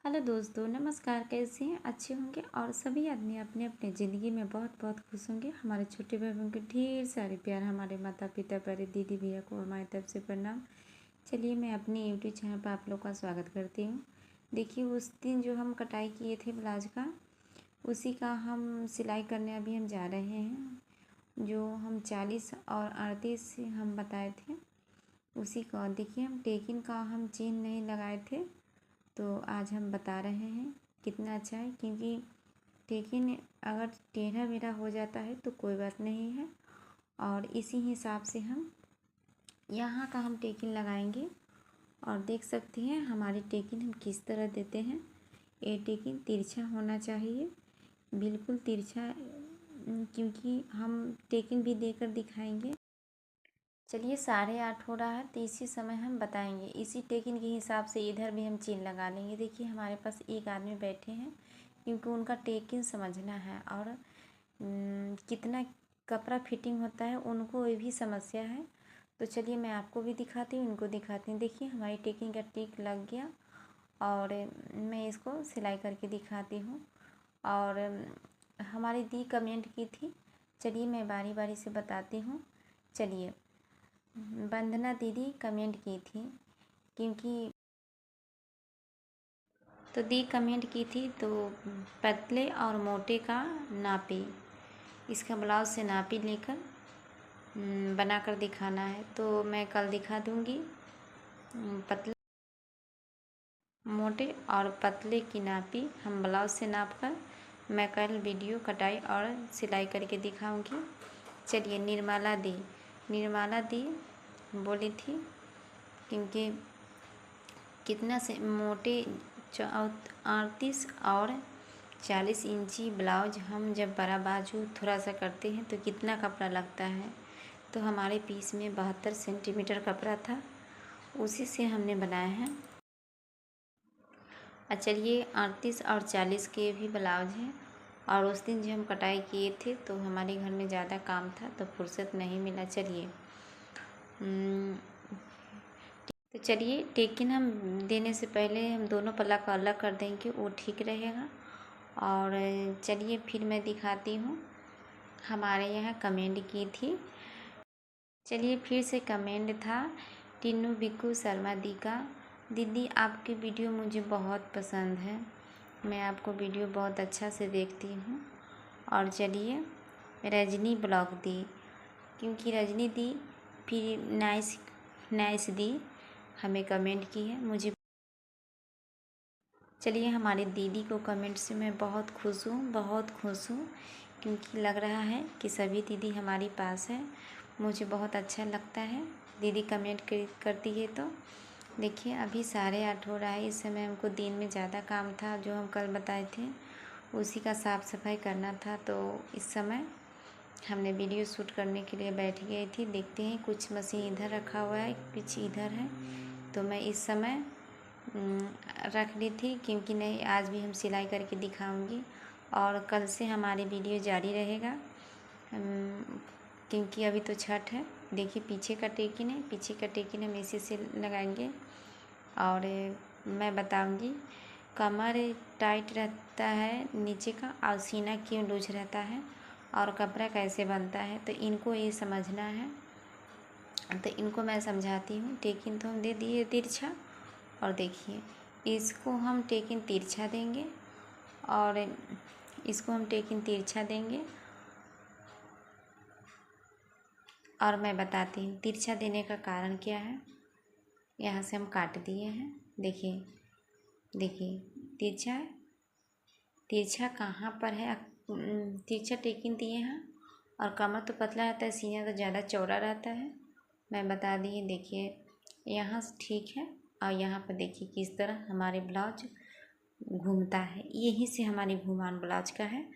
Hello दोस्तों, नमस्कार। कैसे हैं? अच्छे होंगे और सभी आदमी अपने अपने ज़िंदगी में बहुत बहुत खुश होंगे। हमारे छोटे भाई बहन को ढेर सारे प्यार, हमारे माता पिता, बड़े दीदी भैया को हमारी तरफ से प्रणाम। चलिए, मैं अपनी यूट्यूब चैनल पर आप लोग का स्वागत करती हूँ। देखिए, उस दिन जो हम कटाई किए थे ब्लाउज का, उसी का हम सिलाई करने अभी हम जा रहे हैं। जो हम 40 और 38 हम बताए थे, उसी का देखिए, हम टेकिन का हम चेन नहीं लगाए थे, तो आज हम बता रहे हैं कितना अच्छा है। क्योंकि टेकिन अगर टेढ़ा मेढ़ा हो जाता है तो कोई बात नहीं है, और इसी हिसाब से हम यहाँ का हम टेकिन लगाएंगे। और देख सकती हैं हमारी टेकिन हम किस तरह देते हैं। ये टेकिन तिरछा होना चाहिए, बिल्कुल तिरछा, क्योंकि हम टेकिन भी देकर दिखाएंगे। चलिए, 8:30 हो रहा है, तो इसी समय हम बताएंगे। इसी टेकिन के हिसाब से इधर भी हम चेन लगा लेंगे। देखिए, हमारे पास एक आदमी बैठे हैं, क्योंकि उनका टेकिन समझना है और कितना कपड़ा फिटिंग होता है उनको ये भी समस्या है। तो चलिए, मैं आपको भी दिखाती हूँ, इनको दिखाती हूँ। देखिए, हमारी टेकिन का टिक लग गया और मैं इसको सिलाई करके दिखाती हूँ। और हमारी दी कमेंट की थी, चलिए मैं बारी बारी से बताती हूँ। चलिए, वंदना दीदी कमेंट की थी, क्योंकि तो दी कमेंट की थी, तो पतले और मोटे का नापी, इसका ब्लाउज से नापी लेकर बनाकर दिखाना है। तो मैं कल दिखा दूँगी। पतले मोटे और पतले की नापी हम ब्लाउज से नाप कर मैं कल वीडियो कटाई और सिलाई करके दिखाऊंगी। चलिए, निर्मला दी बोली थी, क्योंकि कितना से मोटे 38 और 40 इंची ब्लाउज हम जब बड़ा बाजू थोड़ा सा करते हैं तो कितना कपड़ा लगता है। तो हमारे पीस में 72 सेंटीमीटर कपड़ा था, उसी से हमने बनाया है। चलिए, 38 और 40 के भी ब्लाउज हैं। और उस दिन जो हम कटाई किए थे तो हमारे घर में ज़्यादा काम था, तो फुर्सत नहीं मिला। तो चलिए, टेकिन हम देने से पहले हम दोनों पल्ला को अलग कर देंगे, वो ठीक रहेगा। और चलिए, फिर मैं दिखाती हूँ। हमारे यहाँ कमेंट की थी, चलिए फिर से कमेंट था टीनू बिक्कू शर्मा दी का, दीदी आपकी वीडियो मुझे बहुत पसंद है, मैं आपको वीडियो बहुत अच्छा से देखती हूँ। और चलिए, रजनी ब्लॉग दी, क्योंकि रजनी दी फिर नाइस दी हमें कमेंट की है मुझे। चलिए, हमारी दीदी को कमेंट से मैं बहुत खुश हूँ, क्योंकि लग रहा है कि सभी दीदी हमारे पास है। मुझे बहुत अच्छा लगता है दीदी कमेंट करती है। तो देखिए, अभी 8:30 हो रहा है। इस समय हमको दिन में ज़्यादा काम था, जो हम कल बताए थे उसी का साफ़ सफाई करना था। तो इस समय हमने वीडियो शूट करने के लिए बैठ गई थी। देखते हैं, कुछ मशीन इधर रखा हुआ है, कुछ इधर है, तो मैं इस समय रख ली थी, क्योंकि नहीं, आज भी हम सिलाई करके दिखाऊंगी और कल से हमारी वीडियो जारी रहेगा। क्योंकि अभी तो छठ है। देखिए, पीछे का टेकिन हम इसी से लगाएंगे। और मैं बताऊंगी कमर टाइट रहता है नीचे का, और सीना क्यों लूज रहता है, और कपड़ा कैसे बनता है, तो इनको ये समझना है। तो इनको मैं समझाती हूँ। टेकिन तो हम दे दिए तिरछा, और देखिए, इसको हम टेकिन तिरछा देंगे और इसको हम टेकिन तिरछा देंगे। और मैं बताती हूँ तिरछा देने का कारण क्या है। यहाँ से हम काट दिए हैं, देखिए तिरछा है। तिरछा कहाँ पर है? तिरछा टेकिन दिए हैं, और कमर तो पतला रहता है, सीना तो ज़्यादा चौड़ा रहता है। मैं बता दी, देखिए यहाँ से ठीक है, और यहाँ पर देखिए किस तरह हमारे ब्लाउज घूमता है। यहीं से हमारी घुमान ब्लाउज का है।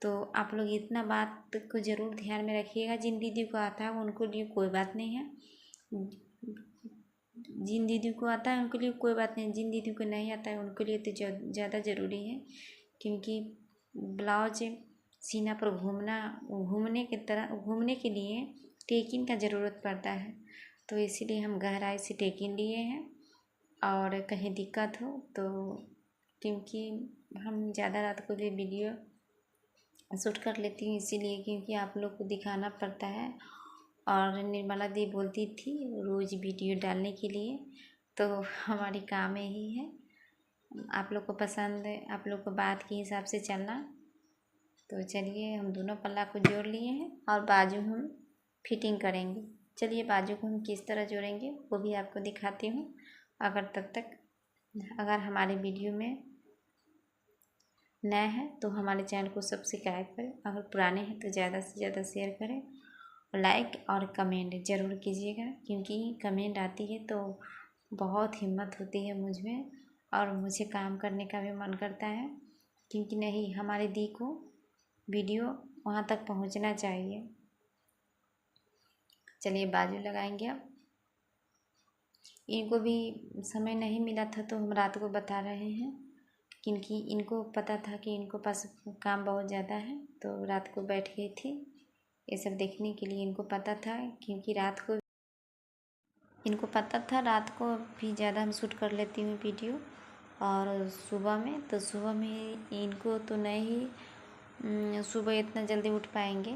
तो आप लोग इतना बात को ज़रूर ध्यान में रखिएगा। जिन दीदी को आता है उनको लिए कोई बात नहीं है, जिन दीदी को आता है उनके लिए कोई बात नहीं, जिन दीदी को नहीं आता है उनके लिए तो ज़्यादा ज़रूरी है। क्योंकि ब्लाउज सीना पर घूमने के लिए टेकिन का ज़रूरत पड़ता है। तो इसीलिए हम गहराई से टेकिन लिए हैं, और कहीं दिक्कत हो तो क्योंकि हम ज़्यादा रात को भी वीडियो शूट कर लेती हूँ, इसीलिए क्योंकि आप लोग को दिखाना पड़ता है। और निर्मला दी बोलती थी रोज़ वीडियो डालने के लिए, तो हमारी काम यही है। आप लोग को पसंद है, आप लोग को बात के हिसाब से चलना। तो चलिए हम दोनों पल्ला को जोड़ लिए हैं और बाजू हम फिटिंग करेंगे। चलिए बाजू को हम किस तरह जोड़ेंगे वो भी आपको दिखाती हूँ। अगर हमारे वीडियो में नए हैं तो हमारे चैनल को सब्सक्राइब करें, अगर पुराने हैं तो ज़्यादा से ज़्यादा शेयर करें, लाइक और कमेंट ज़रूर कीजिएगा, क्योंकि कमेंट आती है तो बहुत हिम्मत होती है मुझ में और मुझे काम करने का भी मन करता है, क्योंकि नहीं, हमारे दी को वीडियो वहाँ तक पहुँचना चाहिए। चलिए बाजू लगाएंगे। अब इनको भी समय नहीं मिला था तो हम रात को बता रहे हैं, क्योंकि इनको पता था कि इनको पास काम बहुत ज़्यादा है, तो रात को बैठ गई थी ये सब देखने के लिए। इनको पता था, क्योंकि इनको पता था रात को भी ज़्यादा हम शूट कर लेती हूँ वीडियो, और सुबह में इनको तो नहीं सुबह इतना जल्दी उठ पाएंगे,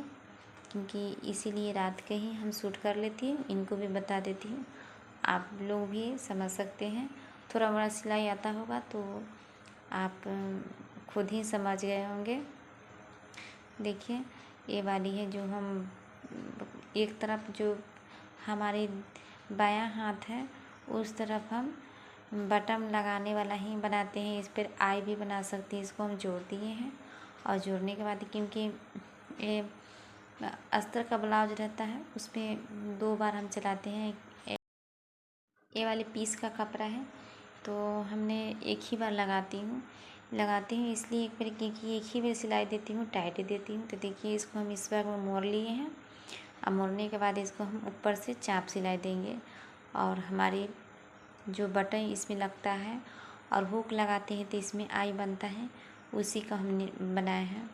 क्योंकि इसीलिए रात के ही हम शूट कर लेती हूँ। इनको भी बता देती हूँ, आप लोग भी समझ सकते हैं। थोड़ा बड़ा सिलाई आता होगा तो आप खुद ही समझ गए होंगे। देखिए ये वाली है जो हम एक तरफ जो हमारे बायां हाथ है उस तरफ हम बटन लगाने वाला ही बनाते हैं। इस पर आई भी बना सकते हैं। इसको हम जोड़ दिए हैं और जोड़ने के बाद, क्योंकि ये अस्तर का ब्लाउज रहता है उसमें 2 बार हम चलाते हैं। ये वाले पीस का कपड़ा है तो हमने एक ही बार लगाती हूँ इसलिए एक बार, क्योंकि एक ही बार सिलाई देती हूँ, टाइट देती हूँ। तो देखिए इसको हम इस बार मोड़ लिए हैं। अब मोड़ने के बाद इसको हम ऊपर से चाप सिलाई देंगे, और हमारी जो बटन इसमें लगता है और हुक लगाते हैं तो इसमें आई बनता है, उसी का हमने बनाए हैं।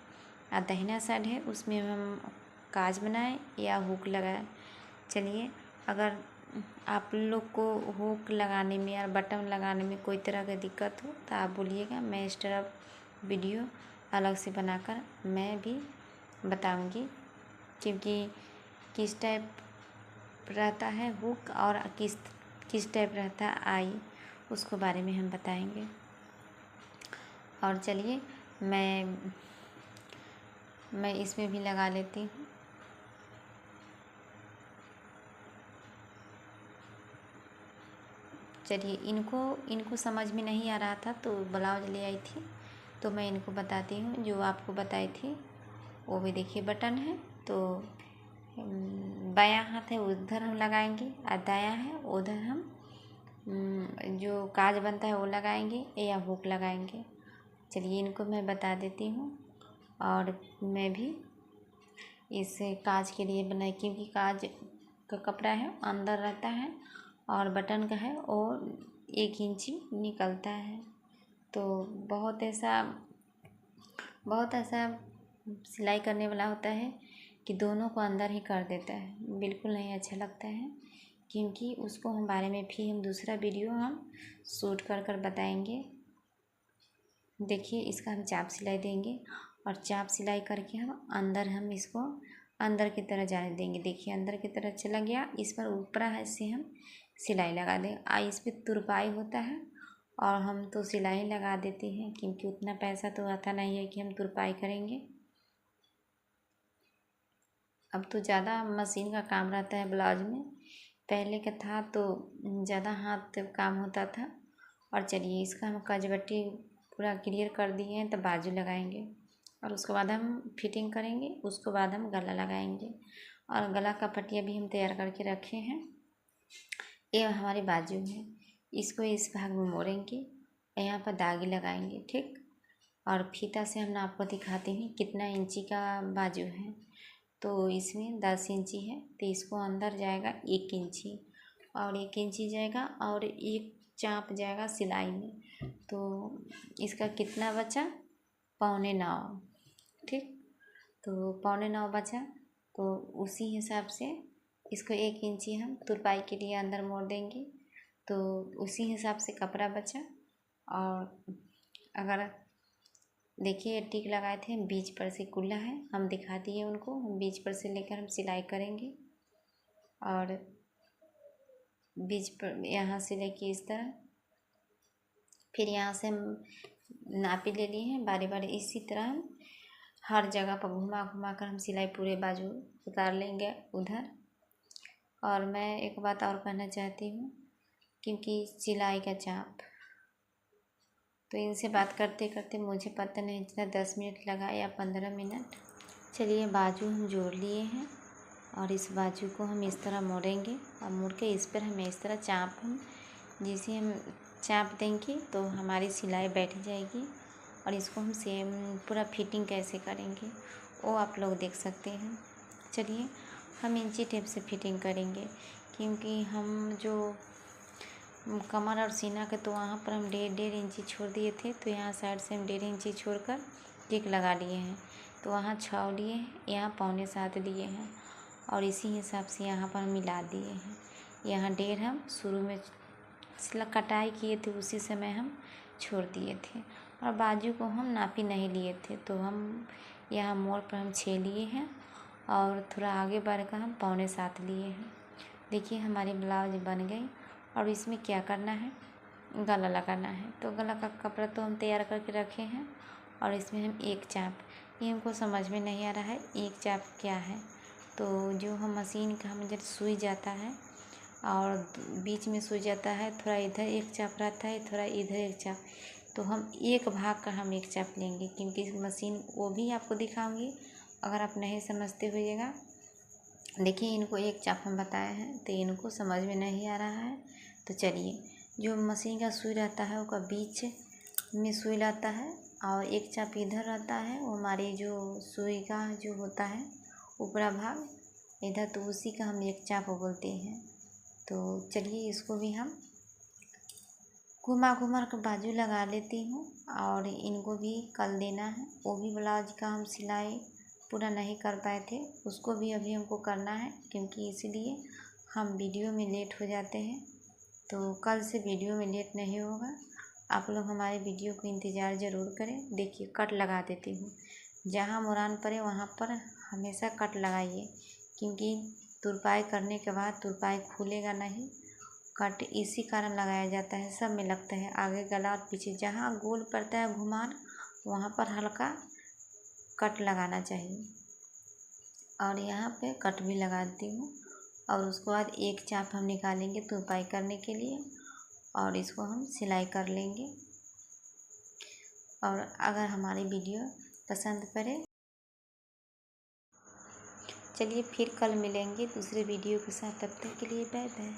और दाहिना साइड है उसमें हम काज बनाए या हुक लगाए। चलिए अगर आप लोग को हुक लगाने में या बटन लगाने में कोई तरह की दिक्कत हो तो आप बोलिएगा, मैं इस तरह वीडियो अलग से बनाकर मैं भी बताऊंगी, क्योंकि किस टाइप रहता है हुक और किस टाइप रहता है आई, उसको बारे में हम बताएंगे। और चलिए मैं इसमें भी लगा लेती हूँ। चलिए इनको समझ में नहीं आ रहा था तो ब्लाउज ले आई थी, तो मैं इनको बताती हूँ जो आपको बताई थी। वो भी देखिए बटन है, तो बायां हाथ है उधर हम लगाएंगे और दायां है उधर हम जो काज बनता है वो लगाएंगे या हुक लगाएंगे। चलिए इनको मैं बता देती हूँ। और मैं भी इसे काज के लिए बनाई, क्योंकि काज का कपड़ा है अंदर रहता है और बटन का है और 1 इंची निकलता है। तो बहुत ऐसा सिलाई करने वाला होता है कि दोनों को अंदर ही कर देता है, बिल्कुल नहीं अच्छा लगता है। क्योंकि उसको हम बारे में भी हम दूसरा वीडियो हम शूट कर बताएंगे। देखिए इसका हम चाप सिलाई देंगे और चाप सिलाई करके हम इसको अंदर की तरह जाने देंगे। देखिए अंदर की तरह चला गया, इस पर ऊपर है से हम सिलाई लगा दें। इस पर तुरपाई होता है और हम तो सिलाई लगा देते हैं, क्योंकि उतना पैसा तो आता नहीं है कि हम तुरपाई करेंगे। अब तो ज़्यादा मशीन का काम रहता है ब्लाउज में, पहले का था तो ज़्यादा हाथ काम होता था। और चलिए इसका हम काजबट्टी पूरा क्लियर कर दिए हैं, तो बाजू लगाएंगे और उसके बाद हम फिटिंग करेंगे। उसके बाद हम गला लगाएंगे, और गला का पट्टिया भी हम तैयार करके रखे हैं। ये हमारी बाजू है, इसको इस भाग में मोड़ेंगे, यहाँ पर दागी लगाएंगे, ठीक। और फीता से हम आपको दिखाते हैं कितना इंची का बाजू है। तो इसमें 10 इंची है, तो इसको अंदर जाएगा 1 इंची और 1 इंची जाएगा और 1 चाप जाएगा सिलाई में। तो इसका कितना बचा, 8.25, ठीक। तो 8.25 बचा, तो उसी हिसाब से इसको 1 इंची हम तुरपाई के लिए अंदर मोड़ देंगे। तो उसी हिसाब से कपड़ा बचा और अगर देखिए टिक लगाए थे, बीच पर से खुला है, हम दिखा दिए उनको। हम बीच पर से लेकर हम सिलाई करेंगे और बीच पर यहाँ से लेके इस तरह, फिर यहाँ से हम नापी ले लिए हैं बारी बारी। इसी तरह हम हर जगह पर घुमा घुमा कर हम सिलाई पूरे बाजू उतार लेंगे उधर। और मैं एक बात और कहना चाहती हूँ, क्योंकि सिलाई का चाप, तो इनसे बात करते करते मुझे पता नहीं चला 10 मिनट लगा या 15 मिनट। चलिए बाजू हम जोड़ लिए हैं और इस बाजू को हम इस तरह मोड़ेंगे और मोड़ के इस पर हमें इस तरह चाप हम जैसे हम चाप देंगे तो हमारी सिलाई बैठ जाएगी। और इसको हम सेम पूरा फिटिंग कैसे करेंगे वो आप लोग देख सकते हैं। चलिए हम इंची टेप से फिटिंग करेंगे, क्योंकि हम जो कमर और सीना के तो वहाँ पर हम 1.5 इंची छोड़ दिए थे, तो यहाँ साइड से हम 1.5 इंची छोड़कर टिक लगा लिए हैं। तो वहाँ 6 लिए हैं, यहाँ 6.25 लिए हैं और इसी हिसाब से यहाँ पर हम मिला दिए हैं। यहाँ 1.5 हम शुरू में कटाई किए थे उसी समय हम छोड़ दिए थे और बाजू को हम नापी नहीं लिए थे, तो हम यहाँ मोड़ पर हम 6 लिए हैं और थोड़ा आगे बढ़कर हम 6.25 लिए हैं। देखिए हमारी ब्लाउज बन गई। और इसमें क्या करना है, गला लगाना है। तो गला का कपड़ा तो हम तैयार करके रखे हैं और इसमें हम एक चाप, ये हमको समझ में नहीं आ रहा है एक चाप क्या है। तो जो हम मशीन का हम जब सुई जाता है और बीच में सुई जाता है, थोड़ा इधर एक चाप रहता है, थोड़ा इधर एक चाप, तो हम एक भाग का हम एक चाप लेंगे, क्योंकि मशीन वो भी आपको दिखाऊंगी अगर आप नहीं समझते होइएगा। देखिए इनको एक चाप हम बताए हैं तो इनको समझ में नहीं आ रहा है। तो चलिए, जो मशीन का सुई रहता है उसका बीच में सुई रहता है और एक चाप इधर रहता है, वो हमारी जो सुई का जो होता है ऊपरा भाग इधर, तो उसी का हम एक चाप बोलते हैं। तो चलिए इसको भी हम घुमा घुमा कर बाजू लगा लेती हूँ और इनको भी कल देना है। वो भी ब्लाउज का हम सिलाई पूरा नहीं कर पाए थे, उसको भी अभी हमको करना है, क्योंकि इसलिए हम वीडियो में लेट हो जाते हैं। तो कल से वीडियो में लेट नहीं होगा, आप लोग हमारे वीडियो को इंतज़ार ज़रूर करें। देखिए कट लगा देती हूँ, जहाँ मुरान पड़े वहाँ पर हमेशा कट लगाइए, क्योंकि तुरपाई करने के बाद तुरपाई खुलेगा नहीं। कट इसी कारण लगाया जाता है, सब में लगता है, आगे गला और पीछे जहाँ गोल पड़ता है घुमान वहाँ पर हल्का कट लगाना चाहिए। और यहाँ पे कट भी लगाती हूँ और उसके बाद एक चाप हम निकालेंगे तुरपाई करने के लिए और इसको हम सिलाई कर लेंगे। और अगर हमारी वीडियो पसंद पड़े, चलिए फिर कल मिलेंगे दूसरे वीडियो के साथ, तब तक के लिए बाय बाय।